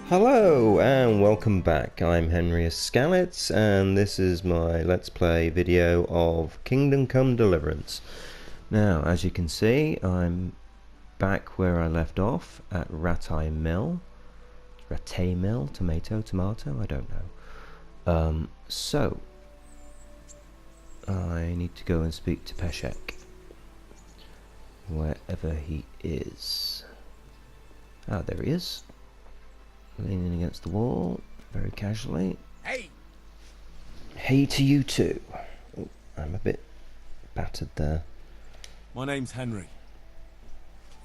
Hello and welcome back. I'm Henry Scalets and this is my Let's Play video of Kingdom Come Deliverance. Now, as you can see, I'm back where I left off at Rattay Mill. Rattay Mill? Tomato? I don't know. So, I need to go and speak to Peshek. Wherever he is. Ah, there he is. Leaning against the wall, very casually. Hey! Hey to you too. Oh, I'm a bit battered there. My name's Henry.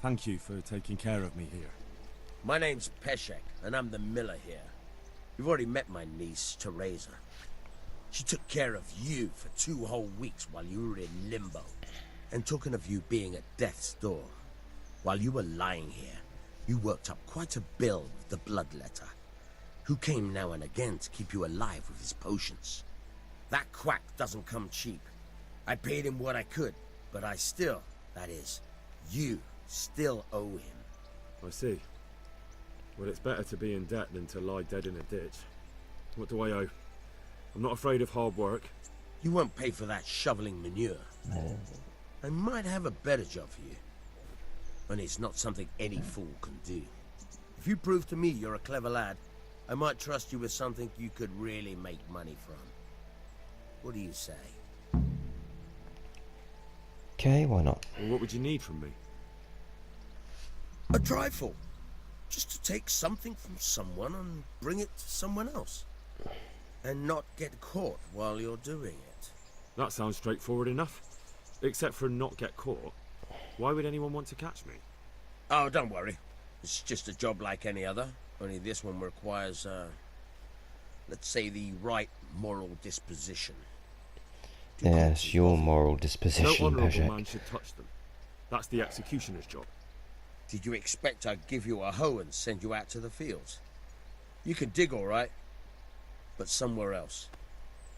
Thank you for taking care of me here. My name's Peshek, and I'm the miller here. You've already met my niece, Theresa. She took care of you for 2 whole weeks while you were in limbo. And talking of you being at death's door, while you were lying here, you worked up quite a bill with the bloodletter, who came now and again to keep you alive with his potions. That quack doesn't come cheap. I paid him what I could, but I still, that is, you still owe him. I see. Well, it's better to be in debt than to lie dead in a ditch. What do I owe? I'm not afraid of hard work. You won't pay for that shoveling manure. I might have a better job for you. And it's not something any fool can do. If you prove to me you're a clever lad, I might trust you with something you could really make money from. What do you say? Okay, why not? Well, what would you need from me? A trifle. Just to take something from someone and bring it to someone else. And not get caught while you're doing it. That sounds straightforward enough. Except for not get caught. Why would anyone want to catch me? Oh, don't worry. It's just a job like any other. Only this one requires, let's say, the right moral disposition. Yes, your moral disposition, No honourable Peshek. man should touch them. That's the executioner's job. Did you expect I'd give you a hoe and send you out to the fields? You can dig all right, but somewhere else.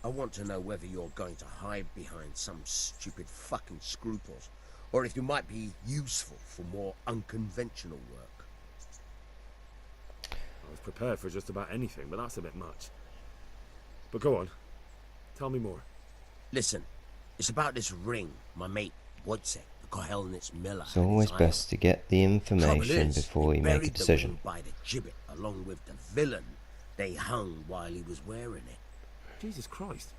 I want to know whether you're going to hide behind some stupid fucking scruples, or if you might be useful for more unconventional work. I was prepared for just about anything, but that's a bit much. But go on. Tell me more. Listen, it's about this ring my mate Wojciech, the Kohelnitz miller. It's always best to get the information Trouble is, before you make a buried the decision. ring by the gibbet along with the villain they hung while he was wearing it. Jesus Christ.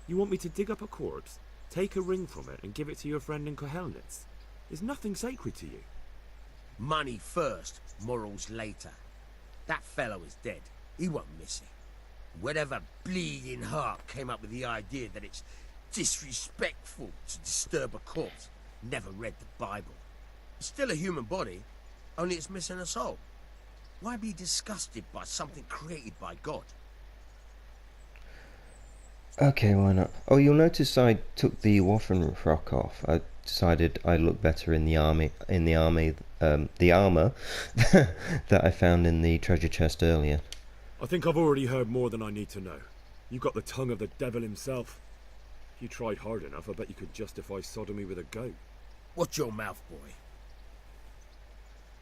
You want me to dig up a corpse, take a ring from it, and give it to your friend in Kohelnitz? There's nothing sacred to you. Money first, morals later. That fellow is dead. He won't miss it. Whatever bleeding heart came up with the idea that it's disrespectful to disturb a corpse never read the Bible. It's still a human body, only it's missing a soul. Why be disgusted by something created by God? Okay, why not? Oh, you'll notice I took the waffen frock off. I decided I look better in the army, the armor that I found in the treasure chest earlier. I think I've already heard more than I need to know. You've got the tongue of the devil himself. If you tried hard enough, I bet you could justify sodomy with a goat. Watch your mouth, boy.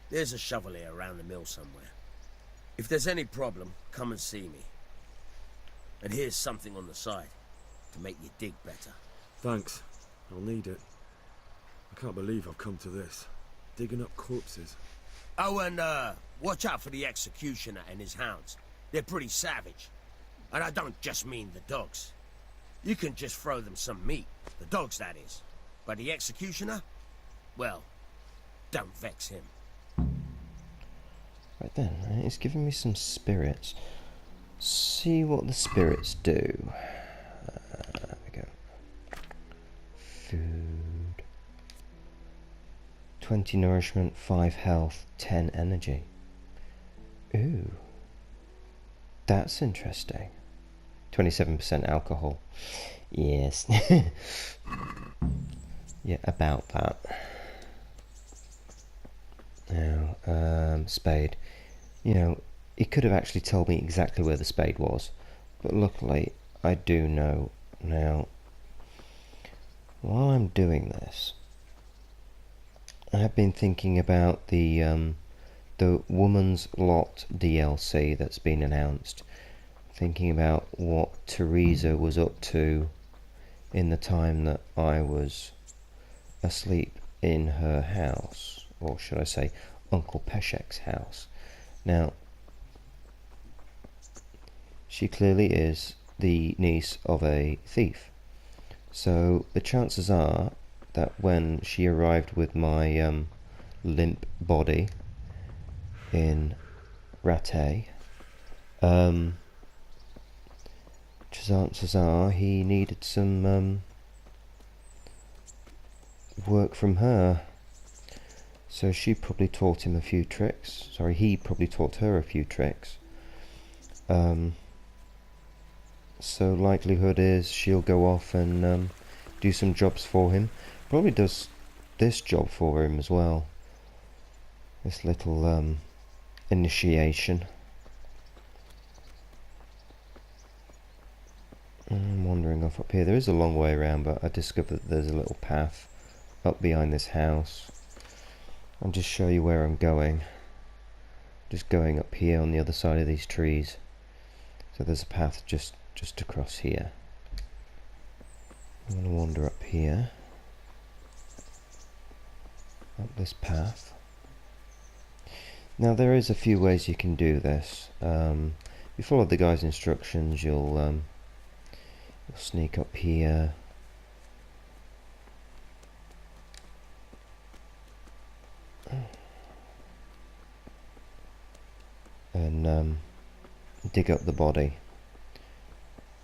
There's a shovel here around the mill somewhere. If there's any problem, come and see me. And here's something on the side to make you dig better. Thanks. I'll need it. I can't believe I've come to this. Digging up corpses. Oh, and watch out for the executioner and his hounds. They're pretty savage. And I don't just mean the dogs. You can just throw them some meat. The dogs, that is. But the executioner? Well, don't vex him. Right then, it's giving me some spirits. See what the spirits do. There we go. Food. 20 nourishment, 5 health, 10 energy. Ooh. That's interesting. 27% alcohol. Yes. Yeah, about that. Now, spade. You know, he could have actually told me exactly where the spade was, but luckily I do know now. While I'm doing this, I have been thinking about the Woman's Lot DLC that's been announced. Thinking about what Theresa was up to in the time that I was asleep in her house, or should I say Uncle Peshek's house. Now, she clearly is the niece of a thief, so the chances are that when she arrived with my limp body in Rattay, chances are he needed some work from her. So she probably taught him a few tricks. Sorry, he probably taught her a few tricks. So likelihood is she'll go off and do some jobs for him. Probably does this job for him as well. This little initiation. I'm wandering off up here. There is a long way around, but I discovered that there's a little path up behind this house. I'll just show you where I'm going. Just going up here on the other side of these trees. So there's a path just across here. I'm going to wander up here. Up this path. Now there is a few ways you can do this. You follow the guy's instructions, you'll sneak up here. And dig up the body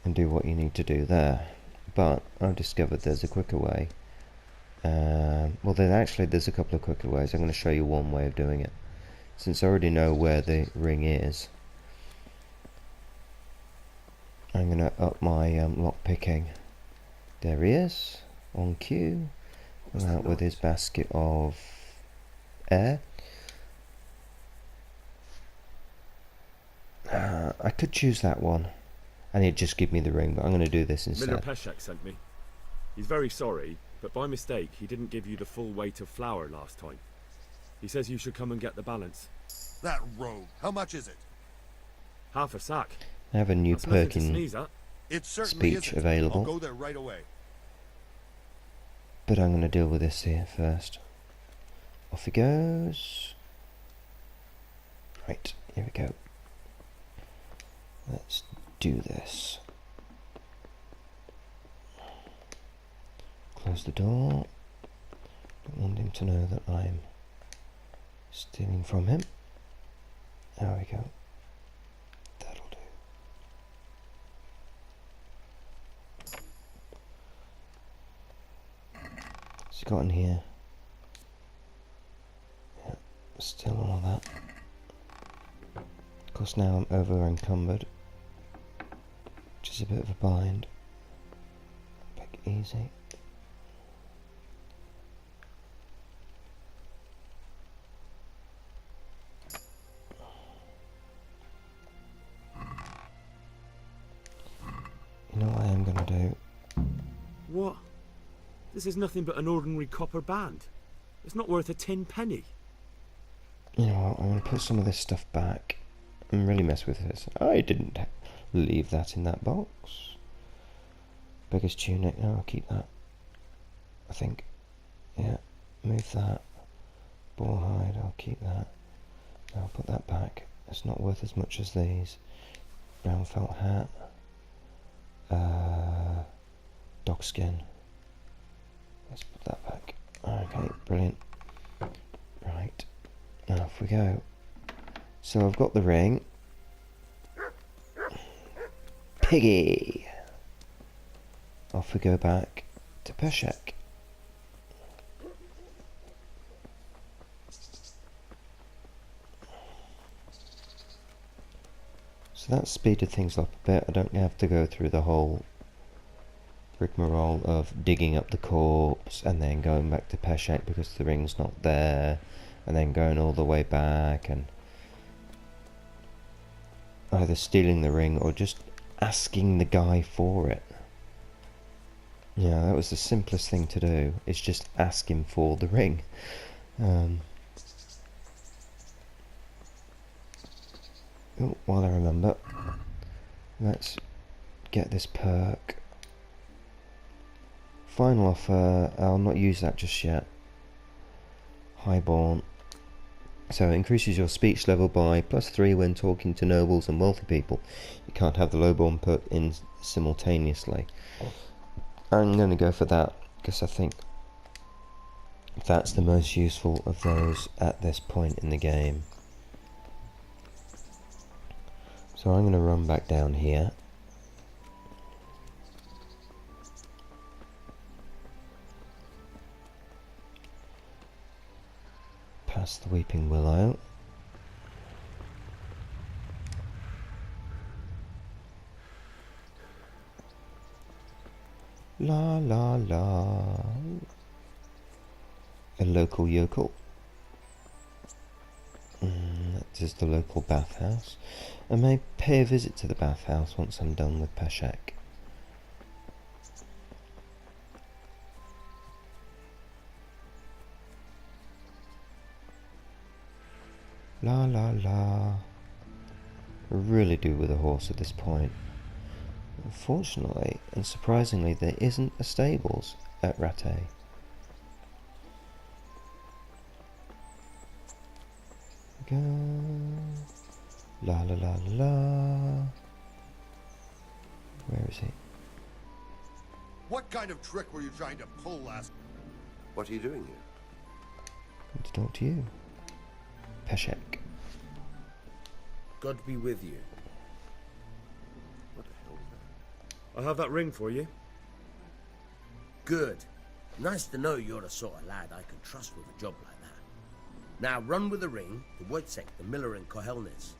and do what you need to do there. But I've discovered there's a quicker way. Well, there's a couple of quicker ways. I'm going to show you one way of doing it. Since I already know where the ring is, I'm going to up my lock picking. There he is, on cue, out with his basket of air. I could choose that one, and he'd just give me the ring, but I'm going to do this instead. Miller Peshek sent me. He's very sorry, but by mistake he didn't give you the full weight of flour last time. He says you should come and get the balance. That rogue. How much is it? Half a sack. I have a new That's nothing perk to in sneeze at. It certainly speech isn't. available. I'll go there right away. But I'm going to deal with this here first. Off he goes. Right, here we go. Let's do this. Close the door. Don't want him to know that I'm stealing from him. There we go. That'll do. What's he got in here? Yeah, still all of that. Of course now I'm over encumbered, which is a bit of a bind. Pick easy. You know what I am going to do? What? This is nothing but an ordinary copper band. It's not worth a 10 penny. You know what, I'm going to put some of this stuff back and really mess with this. I didn't leave that in that box. Biggest tunic, no, I'll keep that. I think. Yeah, move that. Boar hide, I'll keep that. I'll put that back. It's not worth as much as these. Brown felt hat. Dog skin. Let's put that back. Okay, brilliant. Right, now off we go. So I've got the ring. Piggy! Off we go back to Peshek. So that speeded things up a bit. I don't have to go through the whole rigmarole of digging up the corpse and then going back to Peshek because the ring's not there, and then going all the way back and either stealing the ring or just asking the guy for it. Yeah, that was the simplest thing to do, is just ask him for the ring. Oh, while I remember, let's get this perk. Final offer, I'll not use that just yet. Highborn. So it increases your speech level by +3 when talking to nobles and wealthy people. You can't have the lowborn put in simultaneously. I'm going to go for that because I think that's the most useful of those at this point in the game. So I'm going to run back down here. Past the Weeping Willow. La la la. A local yokel. That is the local bathhouse. I may pay a visit to the bathhouse once I'm done with Peshek. La la la. I really do with a horse at this point. Unfortunately and surprisingly, there isn't a stables at Rattay. Go. La la la la la. Where is he? What kind of trick were you trying to pull last? What are you doing here? Come to talk to you. Peshek. God be with you. What the hell is that? I have that ring for you. Good. Nice to know you're the sort of lad I can trust with a job like that. Now run with the ring to Wojtek, the miller in Kohelnitz.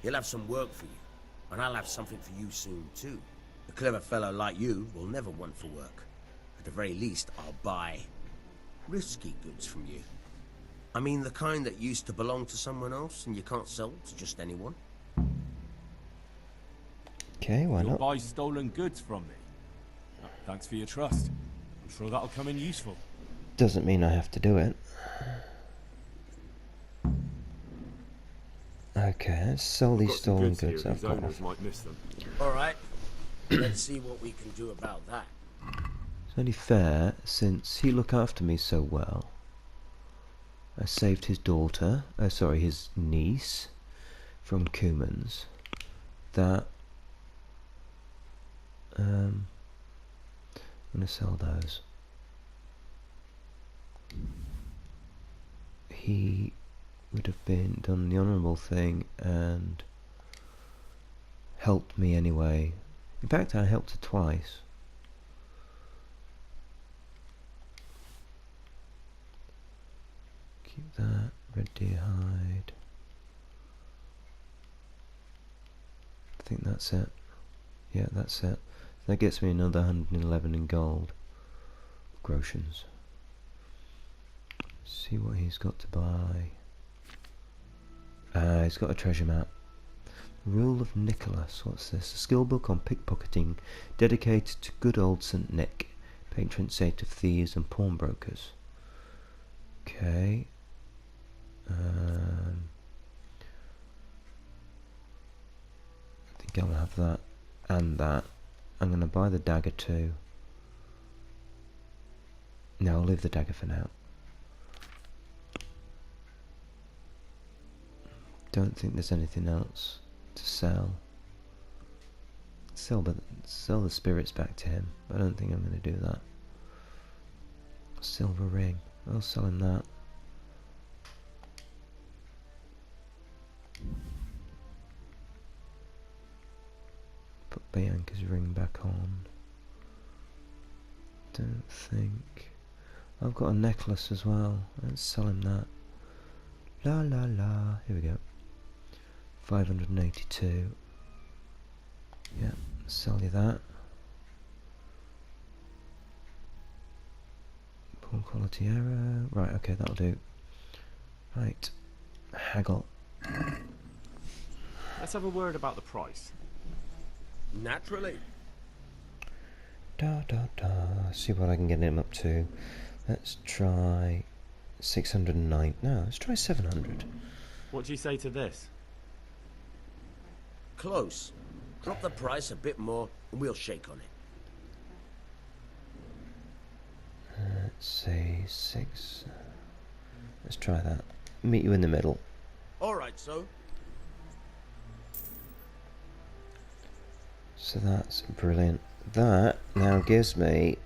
He'll have some work for you, and I'll have something for you soon too. A clever fellow like you will never want for work. At the very least, I'll buy risky goods from you. I mean the kind that used to belong to someone else and you can't sell to just anyone. Okay, why You'll not? buy stolen goods from me. Thanks for your trust. I'm sure that'll come in useful. Doesn't mean I have to do it. Okay, let's sell I've these got some stolen goods here goods I've whose got. owners might miss them. All right, let's see what we can do about that. It's only fair, since he looked after me so well. I saved his daughter, his niece, from Cumans. That I'm gonna sell those. He would have done the honourable thing and helped me anyway. In fact, I helped her twice. Keep that. Red deer hide. I think that's it. Yeah, that's it. That gets me another 111 in gold. Groshans. See what he's got to buy. He's got a treasure map. Rule of Nicholas. What's this? A skill book on pickpocketing dedicated to good old St. Nick, patron saint of thieves and pawnbrokers. Okay. I think I'll have that and that. I'm going to buy the dagger too. No, I'll leave the dagger for now. Don't think there's anything else to sell. Sell the spirits back to him. I don't think I'm going to do that. Silver ring. I'll sell him that. Put Bianca's ring back on. Don't think. I've got a necklace as well. Let's sell him that. La la la. Here we go. 582. Yeah, sell you that. Poor quality arrow. Right, okay, that'll do. Right. Haggle. Let's have a word about the price. Naturally. Da da da. See what I can get him up to. Let's try 609. No, let's try 700. What do you say to this? Close. Drop the price a bit more and we'll shake on it. Let's see, 6. Let's try that. Meet you in the middle. Alright, so. So that's brilliant. That now gives me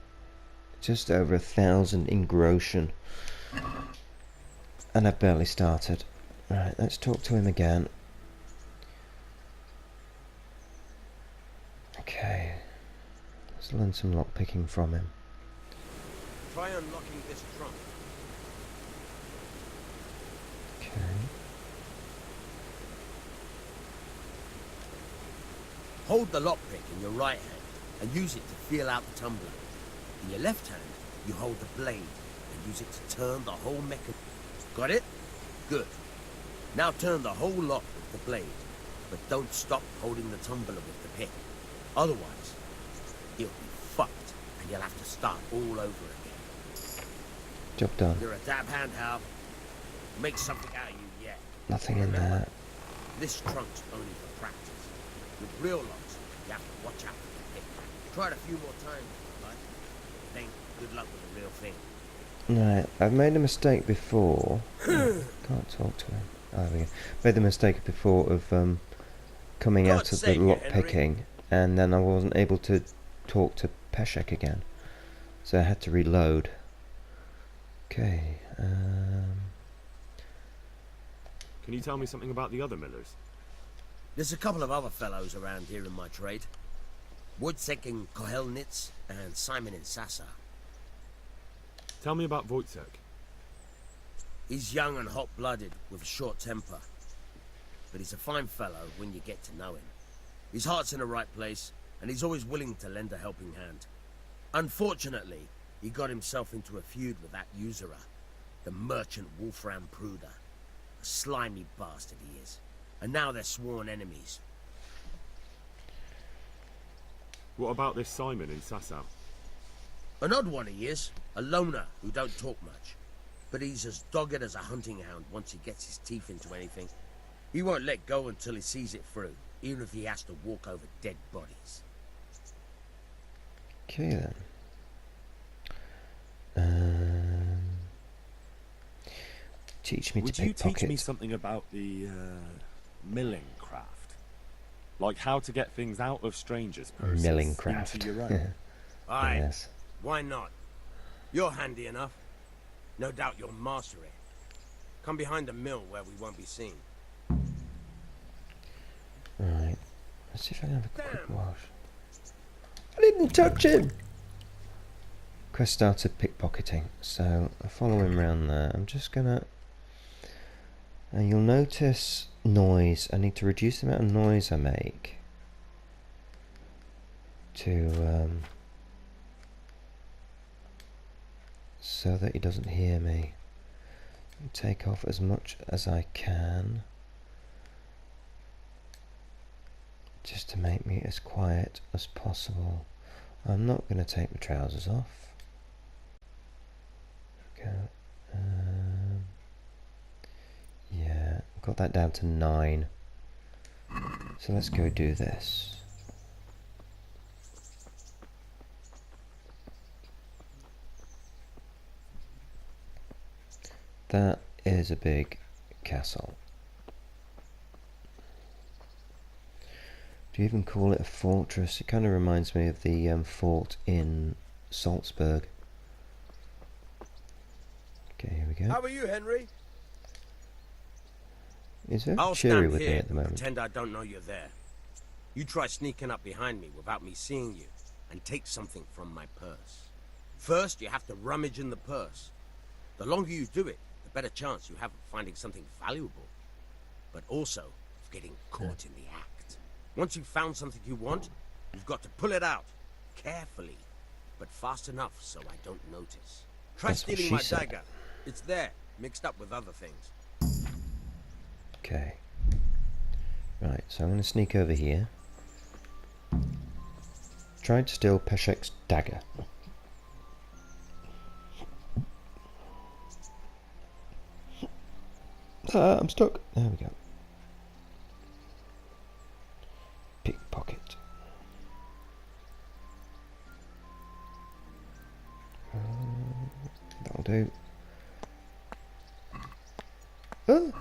just over 1,000 in groschen. And I've barely started. Right, let's talk to him again. Okay. Let's learn some lockpicking from him. Try unlocking this trunk. Okay. Hold the lockpick in your right hand and use it to feel out the tumbler. In your left hand, you hold the blade and use it to turn the whole mechanism. Got it? Good. Now turn the whole lock with the blade, but don't stop holding the tumbler with the pick. Otherwise, you'll be fucked and you'll have to start all over again. Job done. You're a dab hand, Hal. Make something out of you yet. Nothing in there. This trunk's only for practice. With real locks, you have to watch out for the pick. Try it a few more times, but then good luck with the real thing. Right, I've made a mistake before. Can't talk to him. Oh, there we go. Made the mistake before of coming out of the save you, lock Henry. picking, and then I wasn't able to talk to Peshek again, so I had to reload. Okay. Can you tell me something about the other millers? There's a couple of other fellows around here in my trade. Wojciech in Kohelnitz and Simon in Sasa. Tell me about Wojciech. He's young and hot-blooded with a short temper. But he's a fine fellow when you get to know him. His heart's in the right place, and he's always willing to lend a helping hand. Unfortunately, he got himself into a feud with that usurer, the merchant Wolfram Pruder. A slimy bastard he is. And now they're sworn enemies. What about this Simon in Sasau? An odd one he is, a loner who don't talk much. But he's as dogged as a hunting hound once he gets his teeth into anything. He won't let go until he sees it through, even if he has to walk over dead bodies. Okay then. Teach me Would to you teach me pickpocket. something about the milling craft? Like how to get things out of strangers' purses Milling craft. into your own? Aye, Yes. why not? You're handy enough. No doubt you'll master it. Come behind the mill where we won't be seen. Right. Let's see if I can have a quick wash. I didn't touch him! Quest started pickpocketing, so I follow him around there. I'm just gonna... And you'll notice noise. I need to reduce the amount of noise I make to so that he doesn't hear me. Take off as much as I can just to make me as quiet as possible. I'm not going to take my trousers off. Go. Yeah, got that down to 9. So let's go do this. That is a big castle. Do you even call it a fortress? It kind of reminds me of the fort in Salzburg. Okay, here we go. How are you, Henry? He's very I'll cheery stand with me here at the and moment. pretend I don't know you're there. You try sneaking up behind me without me seeing you and take something from my purse. First, you have to rummage in the purse. The longer you do it, the better chance you have of finding something valuable, but also of getting caught in the act. Once you've found something you want, you've got to pull it out, carefully, but fast enough so I don't notice. Try That's what stealing she my said. dagger. It's there, mixed up with other things. Okay. Right, so I'm going to sneak over here. Try to steal Peshek's dagger. I'm stuck. There we go. Pickpocket. That'll do. Oh.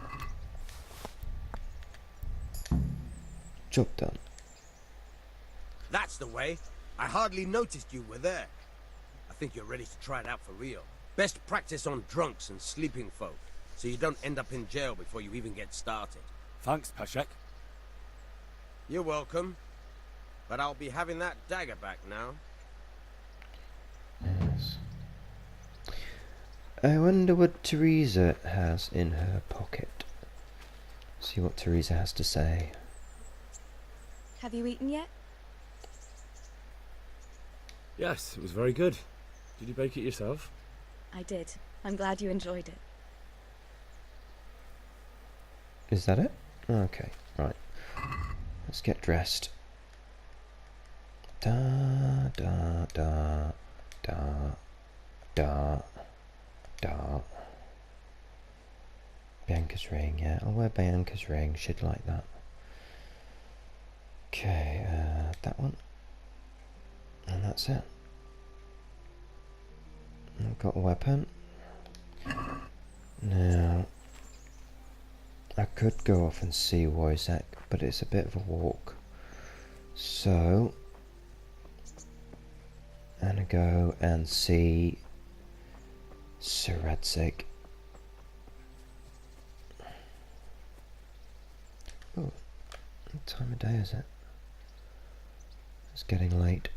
Job done. That's the way. I hardly noticed you were there. I think you're ready to try it out for real. Best practice on drunks and sleeping folk, so you don't end up in jail before you even get started. Thanks, Peshek. You're welcome. But I'll be having that dagger back now. Yes. I wonder what Theresa has in her pocket. See what Theresa has to say. Have you eaten yet? Yes, it was very good. Did you bake it yourself? I did. I'm glad you enjoyed it. Is that it? Okay, right. Let's get dressed. Da da da da da da. Bianca's ring, yeah. I'll wear Bianca's ring. She'd like that. Okay, that one. And that's it. I've got a weapon. Now, I could go off and see Wojciech, but it's a bit of a walk. So, I'm gonna go and see Rattay. Oh, what time of day is it? It's getting late.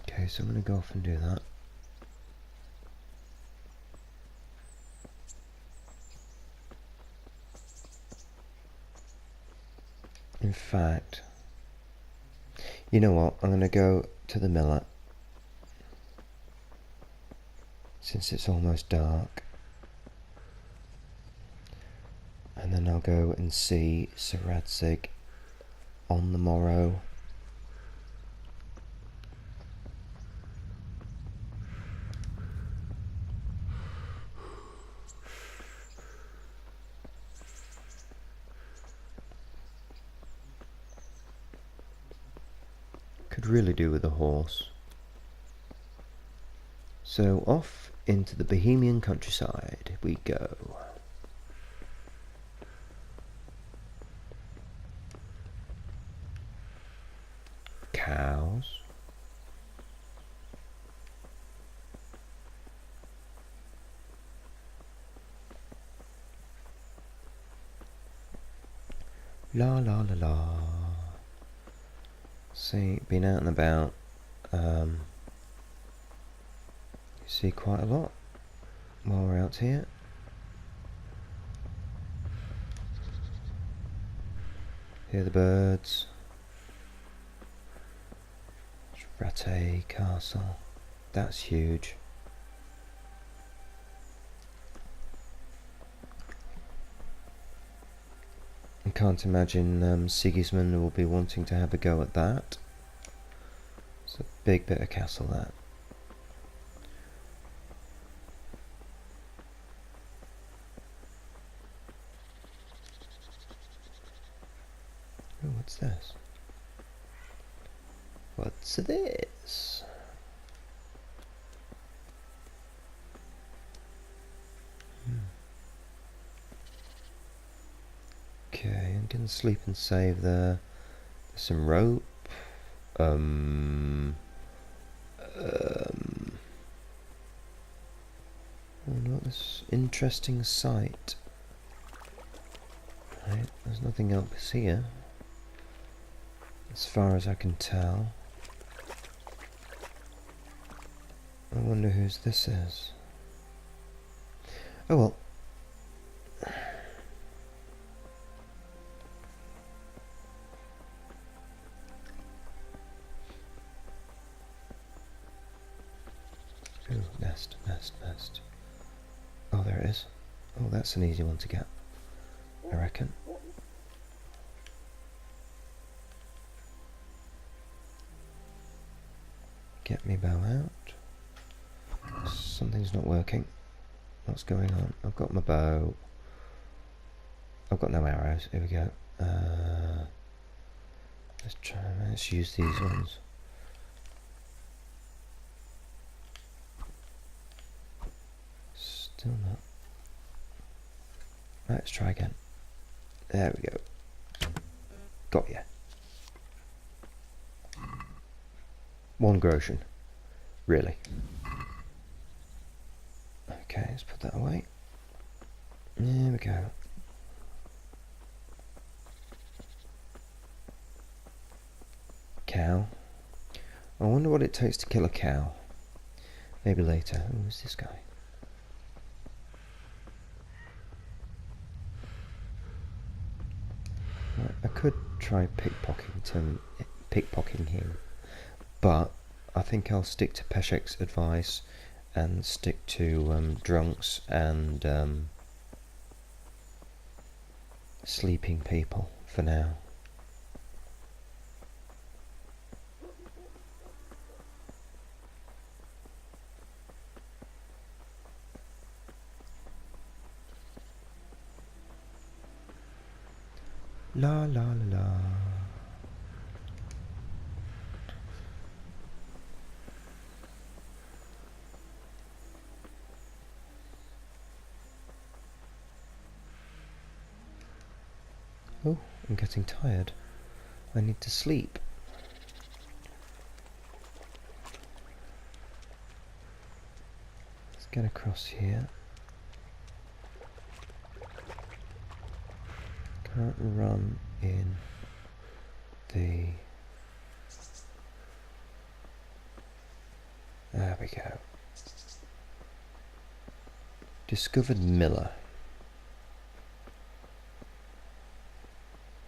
Okay, so I'm gonna go off and do that. In fact, you know what? I'm gonna go to the miller since it's almost dark, and then I'll go and see Rattay on the morrow. Could really do with a horse. So off into the Bohemian countryside we go. Cows. La la la la. See, been out and about. You see quite a lot while we're out here. Hear the birds. Rattay Castle. That's huge. I can't imagine Sigismund will be wanting to have a go at that. It's a big bit of castle, that. Oh, what's this? What's this? Okay, I'm gonna sleep and save there. There's some rope. What this interesting sight. Right, there's nothing else here, as far as I can tell. I wonder whose this is. Oh well. Ooh, nest. Oh, there it is. Oh, that's an easy one to get, I reckon. Get me bow out. Something's not working. What's going on? I've got my bow. I've got no arrows. Here we go. Let's use these ones. Still not. Let's try again. There we go. Got ya. 1 groschen. Really. Okay, let's put that away. There we go. Cow. I wonder what it takes to kill a cow. Maybe later. Who's this guy? Right, I could try pickpocketing him, but I think I'll stick to Peshek's advice and stick to drunks and sleeping people for now. La la la la. Oh, I'm getting tired. I need to sleep. Let's get across here. Can't run in the... There we go. Discovered Miller.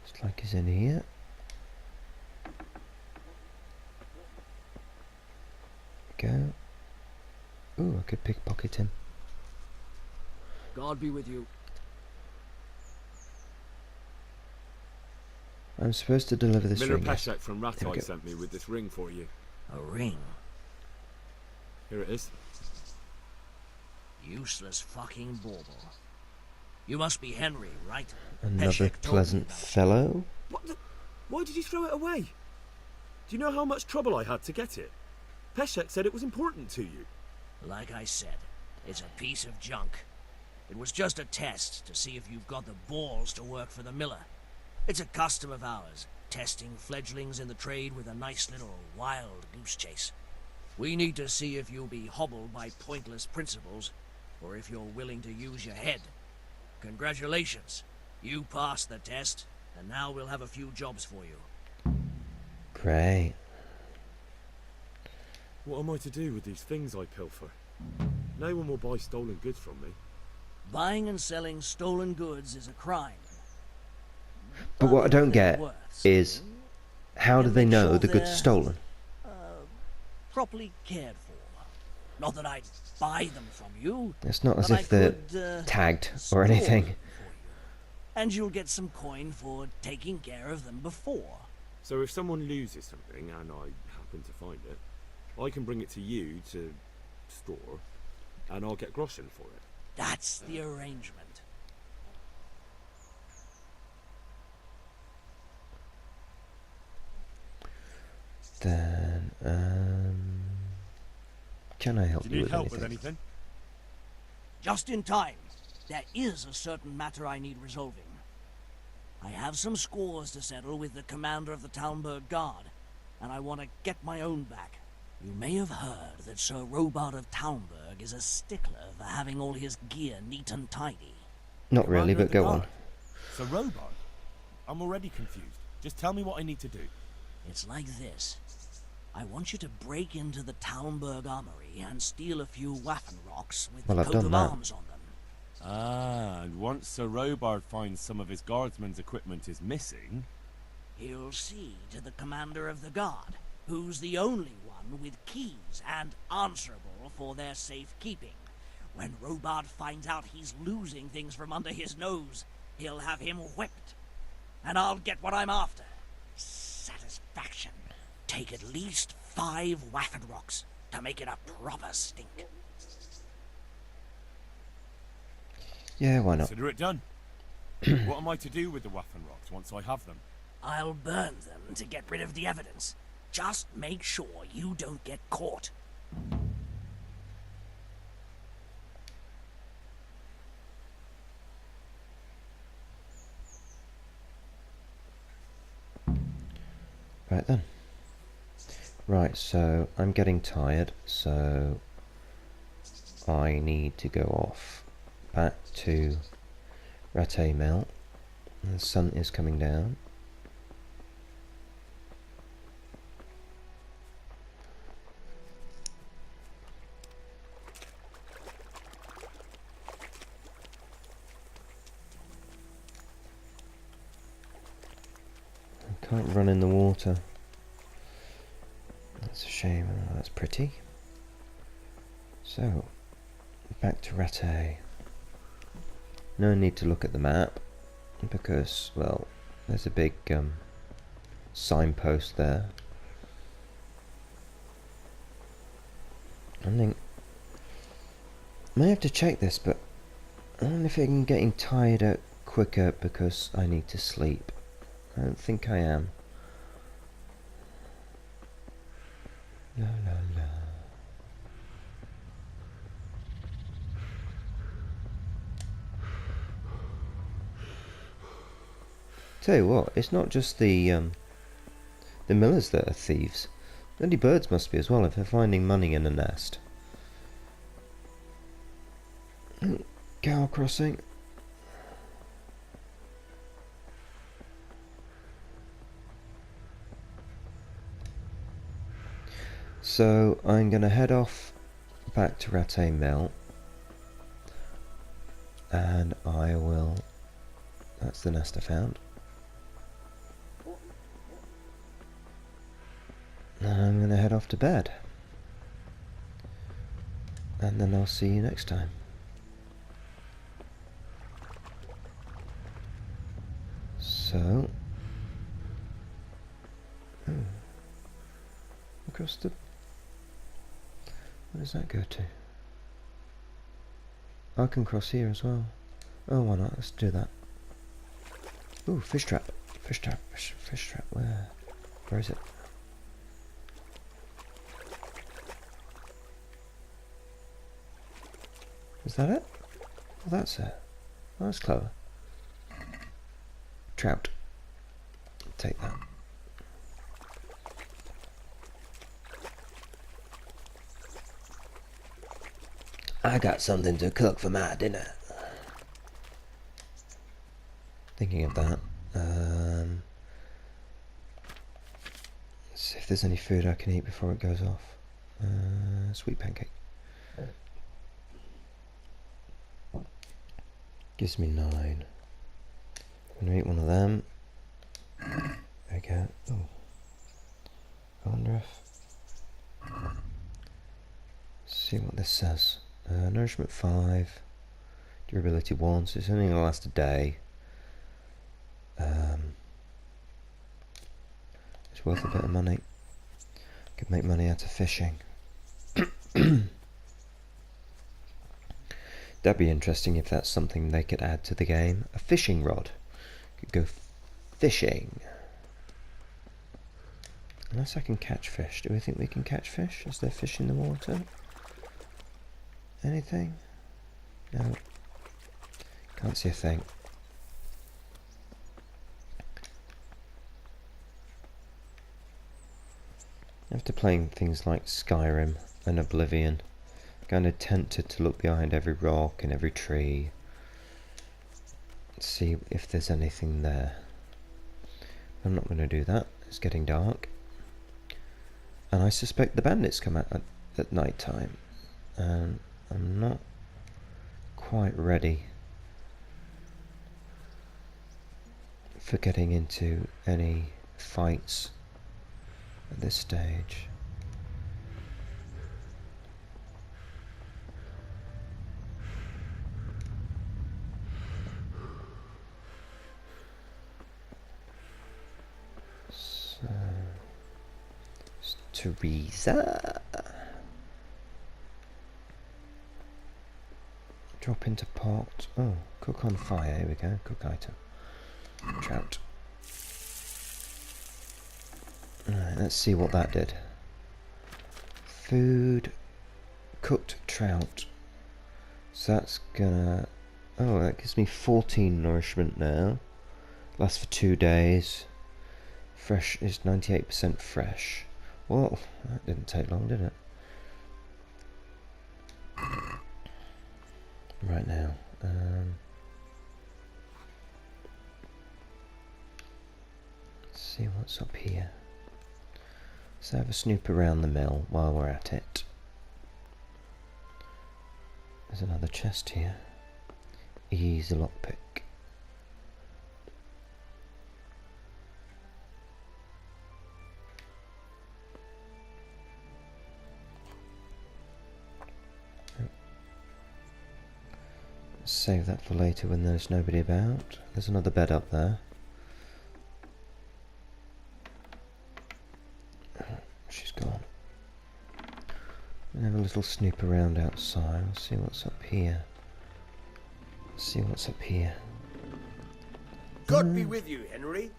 Looks like he's in here. There we go. Ooh, I could pickpocket him. God be with you. I'm supposed to deliver this Miller ring. Peshek from There we Rattay go. sent me with this ring for you. A ring? Here it is. Useless fucking bauble. You must be Henry, right? Another Peshek told me pleasant about it. fellow. What the? Why did you throw it away? Do you know how much trouble I had to get it? Peshek said it was important to you. Like I said, it's a piece of junk. It was just a test to see if you've got the balls to work for the miller. It's a custom of ours, testing fledglings in the trade with a nice little wild goose chase. We need to see if you'll be hobbled by pointless principles, or if you're willing to use your head. Congratulations. You passed the test, and now we'll have a few jobs for you. Great. What am I to do with these things I pilfer? No one will buy stolen goods from me. Buying and selling stolen goods is a crime. But what I don't they're get worth is, something, how you do can they make know sure the goods they're, stolen? properly cared for. Not that I'd buy them from you. It's not as but if I they're could, tagged store or anything. them for you. And you'll get some coin for taking care of them before. So if someone loses something and I happen to find it, I can bring it to you to store, and I'll get groschen for it. That's the arrangement. Then, can I help Do you you need with help anything? with anything? Just in time. There is a certain matter I need resolving. I have some scores to settle with the commander of the Talmberg Guard, and I want to get my own back. You may have heard that Sir Robard of Talmberg is a stickler for having all his gear neat and tidy. Not really, Commander but of the go on. Guard. So Robard? I'm already confused. Just tell me what I need to do. It's like this. I want you to break into the Talmberg armory and steal a few Waffen rocks with Well, the I've coat done of that. arms on them. Ah, and once Sir Robard finds some of his guardsmen's equipment is missing... He'll see to the commander of the guard, who's the only one with keys and answerable for their safekeeping. When Robard finds out he's losing things from under his nose, he'll have him whipped. And I'll get what I'm after. Satisfaction. Take at least 5 Waffen rocks to make it a proper stink. Yeah, why not? Consider it done. What am I to do with the Waffen rocks once I have them? I'll burn them to get rid of the evidence. Just make sure you don't get caught. Right then. Right, so I'm getting tired, so I need to go off back to Rattay Mill. The sun is coming down. I can't run in the water. That's a shame. Oh, that's pretty. So, back to Rattay. No need to look at the map because, well, there's a big signpost there. I think I may have to check this, but I don't know if I'm getting tired out quicker because I need to sleep. I don't think I am. La la la. Tell you what, it's not just the millers that are thieves. Bloody birds must be as well if they're finding money in a nest. Cow crossing. So I'm going to head off back to Rattay Mill, and I will. That's the nest I found. And I'm going to head off to bed, and then I'll see you next time. So, across the. Where does that go to? I can cross here as well. Oh, why not? Let's do that. Ooh, fish trap. Fish trap. Fish trap. Where is it? Is that it? Oh, that's it. Oh, that's clever. Trout. Take that. I got something to cook for my dinner. Thinking of that. Let's see if there's any food I can eat before it goes off. Sweet pancake. Gives me 9. I'm gonna eat one of them. There we go. Oh. I wonder if. See what this says. Nourishment 5. Durability 1. So it's only gonna last a day. It's worth a bit of money. Could make money out of fishing. That'd be interesting if that's something they could add to the game. A fishing rod. Could go fishing. Unless I can catch fish. Do we think we can catch fish? Is there fish in the water? Anything? No. Can't see a thing. After playing things like Skyrim and Oblivion, kind of tempted to look behind every rock and every tree, see if there's anything there. I'm not going to do that. It's getting dark, and I suspect the bandits come out at night time, and I'm not quite ready for getting into any fights at this stage. So, it's Theresa. Drop into pot. Oh, cook on fire. Here we go. Cook item. Trout. Alright, let's see what that did. Food. Cooked trout. So that's gonna... Oh, that gives me 14 nourishment now. Lasts for 2 days. Fresh is 98% fresh. Well, that didn't take long, did it? Right now. Let's see what's up here. Let's have a snoop around the mill while we're at it. There's another chest here. Easy lockpick. Save that for later when there's nobody about. There's another bed up there. Oh, she's gone. And have a little snoop around outside. We'll see what's up here. See what's up here. God be with you, Henry.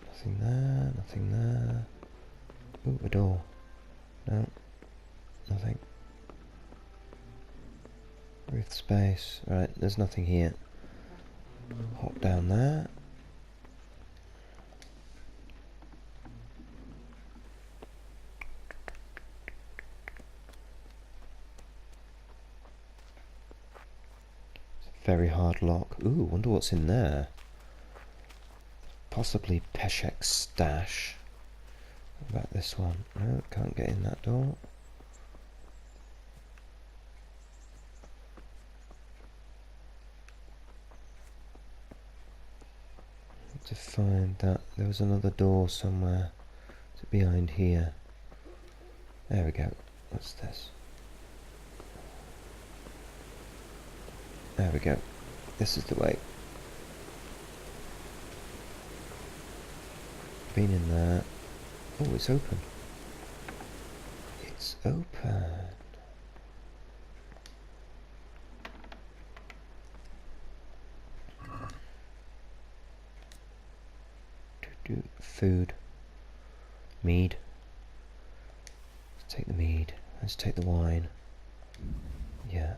Nothing there, nothing there. Ooh, a door. No, nothing. Roof space. Right, there's nothing here. Hop down there. It's a very hard lock. Ooh, wonder what's in there. Possibly Peshek's stash. What about this one? No, can't get in that door. To find that there was another door somewhere. Is it behind here? There we go. What's this? There we go. This is the way. Been in there. Oh, it's open. It's open. Food. Mead. Let's take the mead. Let's take the wine. Yeah.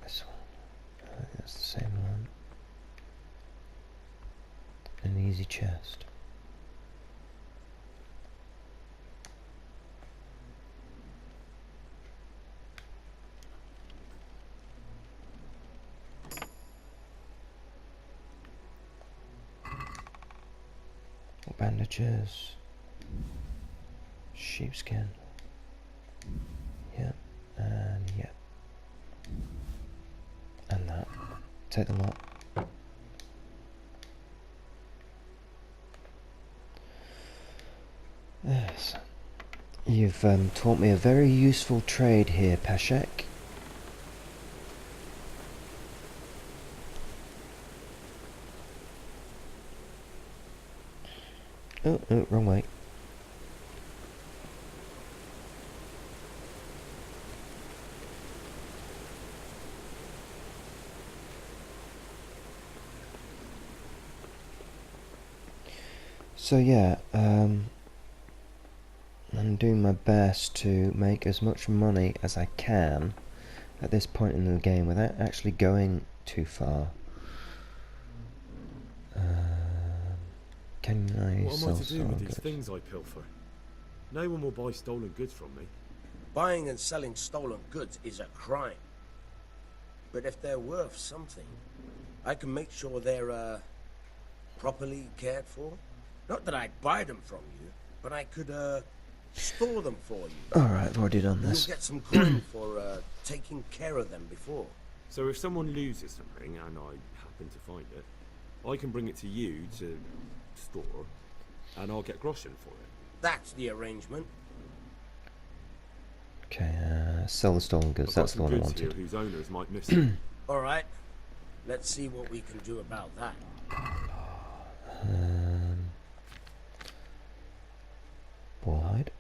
This one. I think that's the same one. An easy chest. Bandages, sheepskin, yeah, and yeah, and that. Take the lot. Yes, you've taught me a very useful trade here, Peshek. Oh, oh, wrong way. So yeah, I'm doing my best to make as much money as I can at this point in the game without actually going too far. Can I What am sell I to do with these goods? things I pilfer? No one will buy stolen goods from me. Buying and selling stolen goods is a crime. But if they're worth something, I can make sure they're, properly cared for. Not that I'd buy them from you, but I could, store them for you. Alright, I've already done You'll this. get some coin for, taking care of them before. So if someone loses something, and I happen to find it, I can bring it to you to store, and I'll get groschen for it. That's the arrangement. Okay, sell the stolen goods. I've got That's the some one I goods here wanted. whose owners might miss it. All right. Let's see what we can do about that. Ball hide.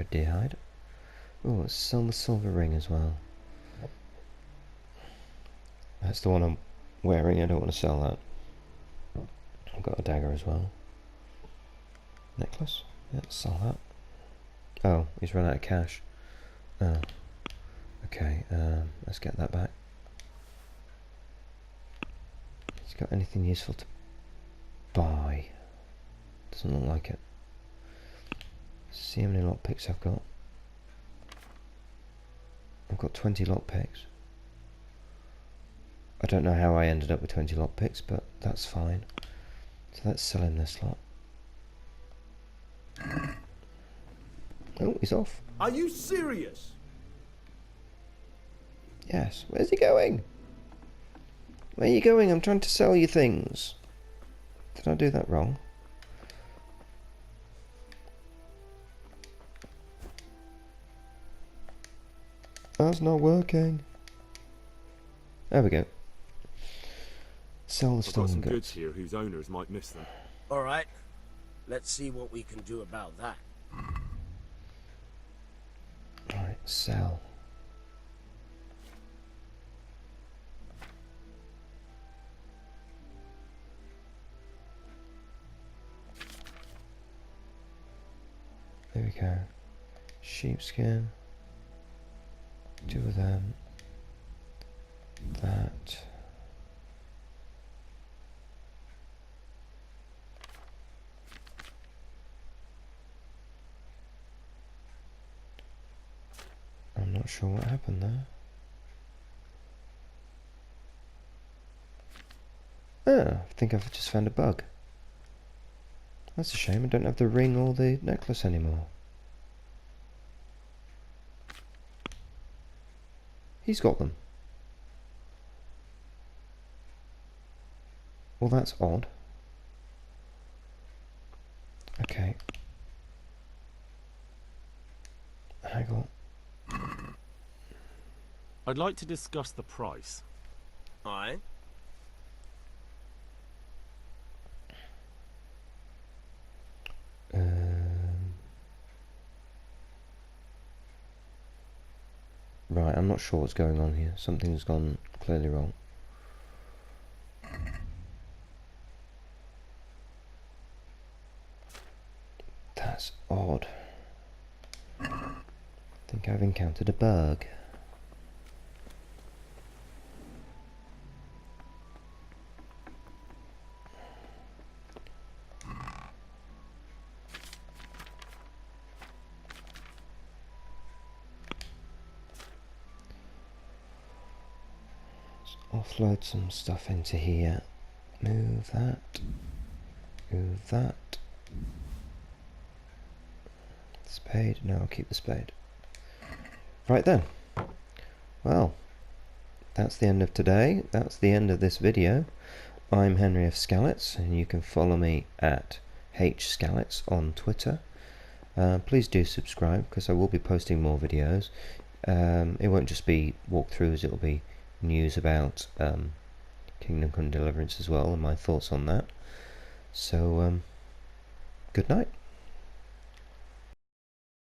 red deer hide. Oh, let's sell the silver ring as well. That's the one I'm wearing. I don't want to sell that. I've got a dagger as well. Necklace. Yeah, let's sell that. Oh, he's run out of cash. Oh. Okay, let's get that back. He's got anything useful to buy? Doesn't look like it. See how many lockpicks I've got. I've got 20 lockpicks. I don't know how I ended up with 20 lockpicks, but that's fine. So let's sell him this lot. Oh, he's off. Are you serious? Yes. Where's he going? Where are you going? I'm trying to sell you things. Did I do that wrong? That's not working. There we go. Sell the I've got stolen some goods. goods here whose owners might miss them. All right. Let's see what we can do about that. Right, sell. There we go. Sheepskin. 2 of them. That. I'm not sure what happened there. Oh, I think I've just found a bug. That's a shame, I don't have the ring or the necklace anymore. He's got them. Well, that's odd. Okay. Haggle. I'd like to discuss the price. All right. Right, I'm not sure what's going on here. Something's gone clearly wrong. That's odd. I think I've encountered a bug. Offload some stuff into here. Move that. Move that. Spade. No, I'll keep the spade. Right then. Well, that's the end of today. That's the end of this video. I'm Henry of Skalitz, and you can follow me at hskalitz on Twitter. Please do subscribe, because I will be posting more videos. It won't just be walkthroughs, it'll be news about Kingdom Come Deliverance as well, and my thoughts on that. So, good night.